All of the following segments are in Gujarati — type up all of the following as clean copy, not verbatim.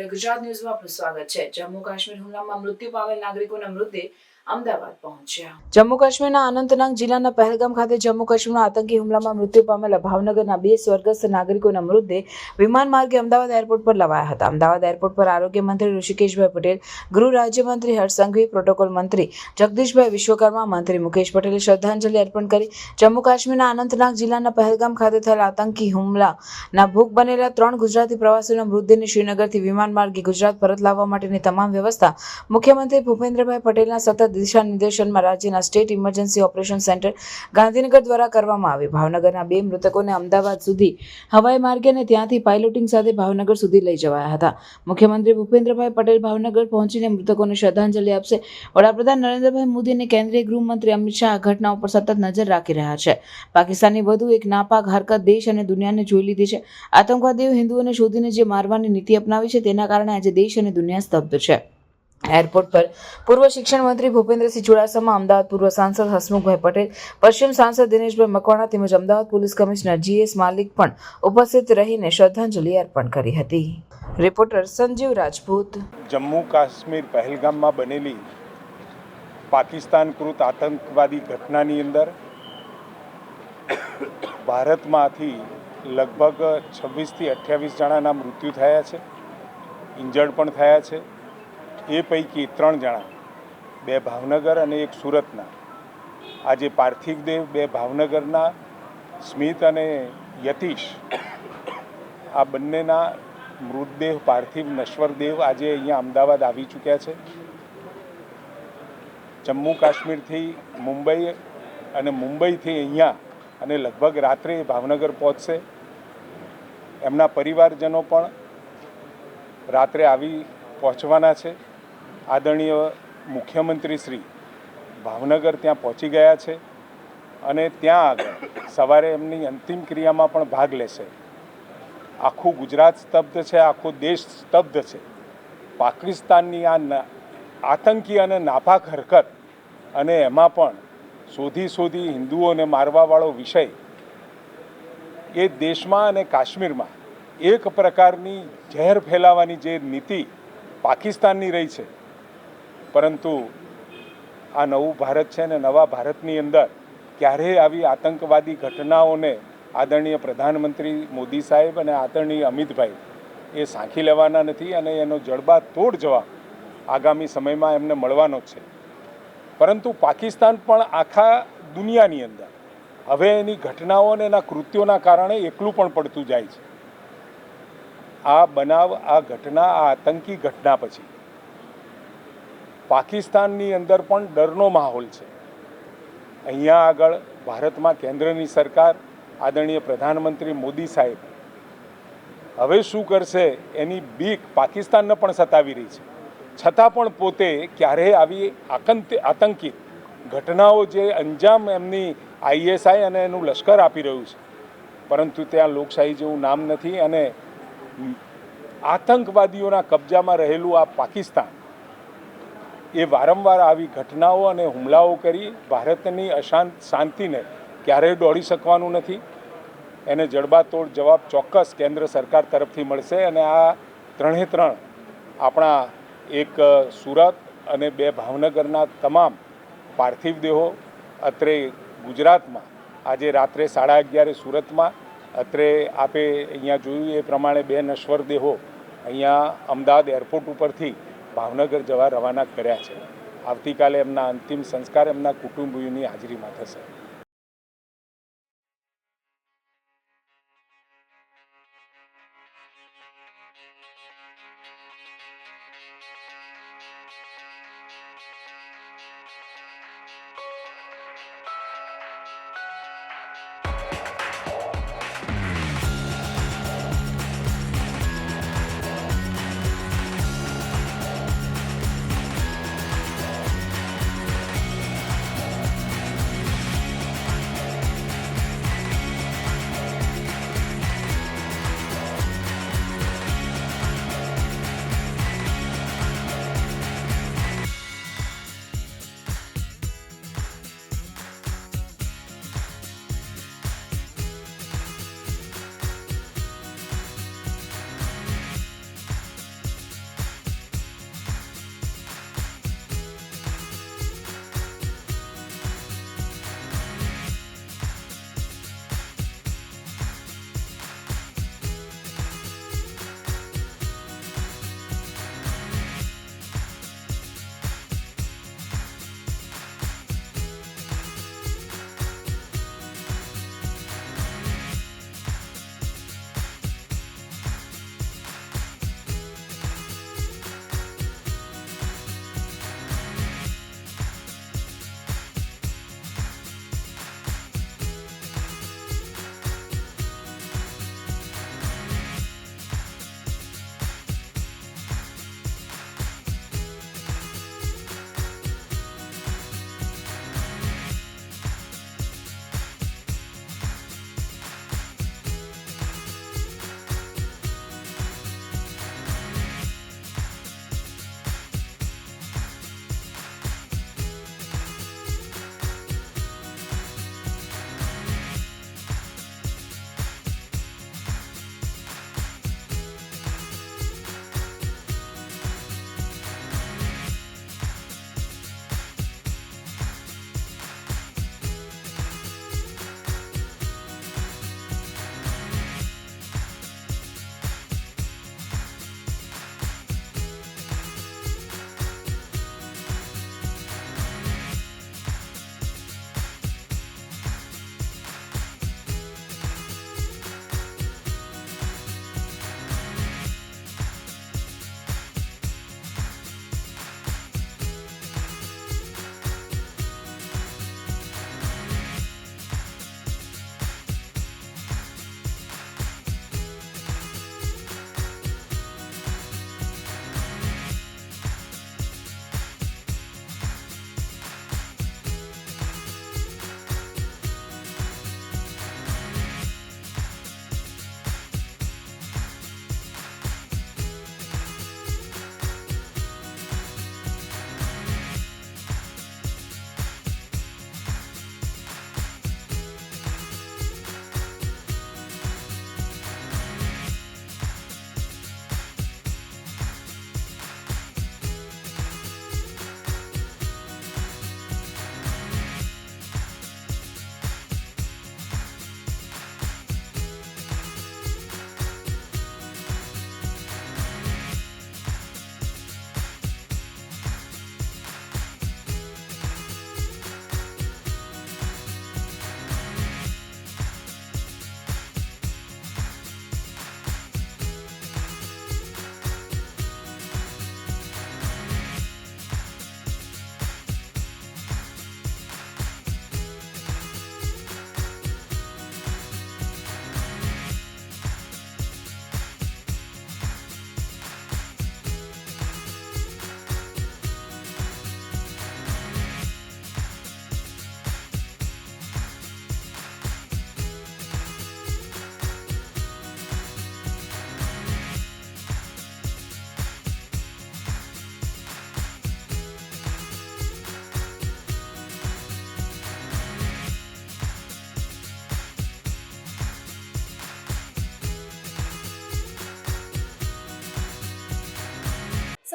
એટલે ગુજરાત ન્યૂઝમાં આપનું સ્વાગત છે। જમ્મુ કાશ્મીર હુમલામાં મૃત્યુ પામેલ નાગરિકોના મૃતદેહ અમદાવાદ પહોંચ્યા। જમ્મુ કાશ્મીરના અનંતનાગ જિલ્લાના પહેલગામ ખાતે જમ્મુ કાશ્મીરના આતંકી હુમલામાં મૃત્યુ પામેલા ભાવનગરના 2 સ્વર્ગસ્થ નાગરિકોના મૃતદેહ વિમાન માર્ગે અમદાવાદ એરપોર્ટ પર લવાયા હતા। અમદાવાદ એરપોર્ટ પર આરોગ્ય મંત્રી ઋષિકેશભાઈ પટેલ, ગૃહ રાજ્યમંત્રી હર્ષ સંઘવી, પ્રોટોકોલ મંત્રી જગદીશભાઈ વિશ્વકર્મા, મંત્રી મુકેશ પટેલે શ્રદ્ધાંજલિ અર્પણ કરી। જમ્મુ કાશ્મીરના અનંતનાગ જિલ્લાના પહેલગામ ખાતે થયેલા આતંકી હુમલાના ભોગ બનેલા 3 ગુજરાતી પ્રવાસીઓના મૃતદેહને શ્રીનગરથી વિમાન માર્ગે ગુજરાત પરત લાવવા માટેની તમામ વ્યવસ્થા મુખ્યમંત્રી ભૂપેન્દ્રભાઈ પટેલના સતત દિશા નિર્દેશનમાં રાજ્યના state emergency operation centre Gandhinagar દ્વારા કરવામાં આવી। ભાવનગરના 2 મૃતકોને અમદાવાદ સુધી હવાઈ માર્ગે અને ત્યાંથી પાયલોટિંગ સાથે ભાવનગર સુધી લઈ જવાયા હતા। મુખ્યમંત્રી ભૂપેન્દ્રભાઈ પટેલ ભાવનગર પહોંચીને મૃતકોને શ્રદ્ધાંજલિ આપશે। વડાપ્રધાન નરેન્દ્રભાઈ મોદી અને કેન્દ્રીય ગૃહમંત્રી અમિત શાહ આ ઘટના ઉપર સતત નજર રાખી રહ્યા છે। પાકિસ્તાનની વધુ એક નાપાક હરકત દેશ અને દુનિયાને જોઈ લીધી છે। આતંકવાદીઓ હિન્દુઓને શોધીને જે મારવાની નીતિ અપનાવી છે તેના કારણે આજે દેશ અને દુનિયા સ્તબ્ધ છે। એરપોર્ટ પર પૂર્વ શિક્ષણ મંત્રી ભૂપેન્દ્રસિંહ ચુડાસમા, અમદાવાદ પૂર્વ સાંસદ હસમુખભાઈ પટેલ, પશ્ચિમ સાંસદ દિનેશભાઈ મકવાણા તેમજ અમદાવાદ પોલીસ કમિશનર GS માલિક પણ ઉપસ્થિત રહીને શ્રદ્ધાંજલિ અર્પણ કરી હતી। રિપોર્ટર સંજીવ રાજપૂત। જમ્મુ કાશ્મીર પહેલગામમાં બનેલી પાકિસ્તાનકૃત આતંકવાદી ઘટનાની અંદર ભારતમાંથી લગભગ 26થી 28 જણાના મૃત્યુ થયા છે, ઇન્જર્ડ પણ થયા છે। એ પૈકી 3 જણા, 2 ભાવનગર અને 1 સુરતના, આજે પાર્થિવ દેહ 2 ભાવનગરના સ્મિત અને યતીશ, આ બંનેના મૃતદેહ પાર્થિવ નશ્વર દેહ આજે અહીંયા અમદાવાદ આવી ચૂક્યા છે। જમ્મુ કાશ્મીરથી મુંબઈ અને મુંબઈથી અહીંયા અને લગભગ રાત્રે ભાવનગર પહોંચશે। એમના પરિવારજનો પણ રાત્રે આવી પહોંચવાના છે। આદરણીય મુખ્યમંત્રી શ્રી ભાવનગર ત્યાં પહોંચી ગયા છે અને ત્યાં આગળ સવારે એમની અંતિમ ક્રિયામાં પણ ભાગ લેશે। આખું ગુજરાત સ્તબ્ધ છે, આખો દેશ સ્તબ્ધ છે। પાકિસ્તાનની આ આતંકી અને નાપાક હરકત અને એમાં પણ શોધી હિન્દુઓને મારવાવાળો વિષય એ દેશમાં અને કાશ્મીરમાં એક પ્રકારની ઝેર ફેલાવવાની જે નીતિ પાકિસ્તાનની રહી છે, પરંતુ આ નવું ભારત છે ને નવા ભારતની અંદર ક્યારેય આવી આતંકવાદી ઘટનાઓને આદરણીય પ્રધાનમંત્રી મોદી સાહેબ અને આદરણીય અમિતભાઈ એ સાંખી લેવાના નથી અને એનો જડબાતોડ જવાબ આગામી સમયમાં એમને મળવાનો છે। પરંતુ પાકિસ્તાન પણ આખા દુનિયાની અંદર હવે એની ઘટનાઓ અને એના કૃત્યોના કારણે એકલું પણ પડતું જાય છે। આ બનાવ, આ ઘટના, આ આતંકી ઘટના પછી પાકિસ્તાનની અંદર પણ ડરનો માહોલ છે। અહીંયા આગળ ભારતમાં કેન્દ્રની સરકાર આદરણીય પ્રધાનમંત્રી મોદી સાહેબ હવે શું કરશે એની બીક પાકિસ્તાનને પણ સતાવી રહી છે, છતાં પણ પોતે ક્યારેય આવી આતંકિત ઘટનાઓ જે અંજામ એમની ISI અને એનું લશ્કર આપી રહ્યું છે, પરંતુ ત્યાં લોકશાહી જેવું નામ નથી અને આતંકવાદીઓના કબજામાં રહેલું આ પાકિસ્તાન એ વારંવાર આવી ઘટનાઓ અને હુમલાઓ કરી ભારતની શાંતિને ક્યારેય દોડી શકવાનું નથી। એને જડબાતોડ જવાબ ચોક્કસ કેન્દ્ર સરકાર તરફથી મળશે અને આ 3 આપણા એક સુરત અને 2 ભાવનગરના તમામ પાર્થિવ દેહો અત્રે ગુજરાતમાં આજે રાત્રે 11:30 સુરતમાં, અત્રે આપે અહીંયા જોયું એ પ્રમાણે 2 નશ્વર દેહો અહીંયા અમદાવાદ એરપોર્ટ ઉપરથી ભાવનગર જવા રવાના કર્યા છે। આવતીકાલે એમના અંતિમ સંસ્કાર એમના કુટુંબીઓની હાજરીમાં થશે।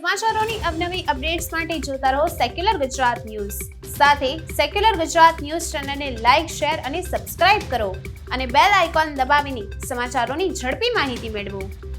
સમાચારોની અવનવી અપડેટ્સ માટે જોતા રહો સેક્યુલર ગુજરાત ન્યૂઝ. સાથે સેક્યુલર ગુજરાત ન્યૂઝ ચેનલને લાઇક, શેર અને સબસ્ક્રાઇબ કરો અને બેલ આઇકોન દબાવીને સમાચારોની ઝડપી માહિતી મેળવો.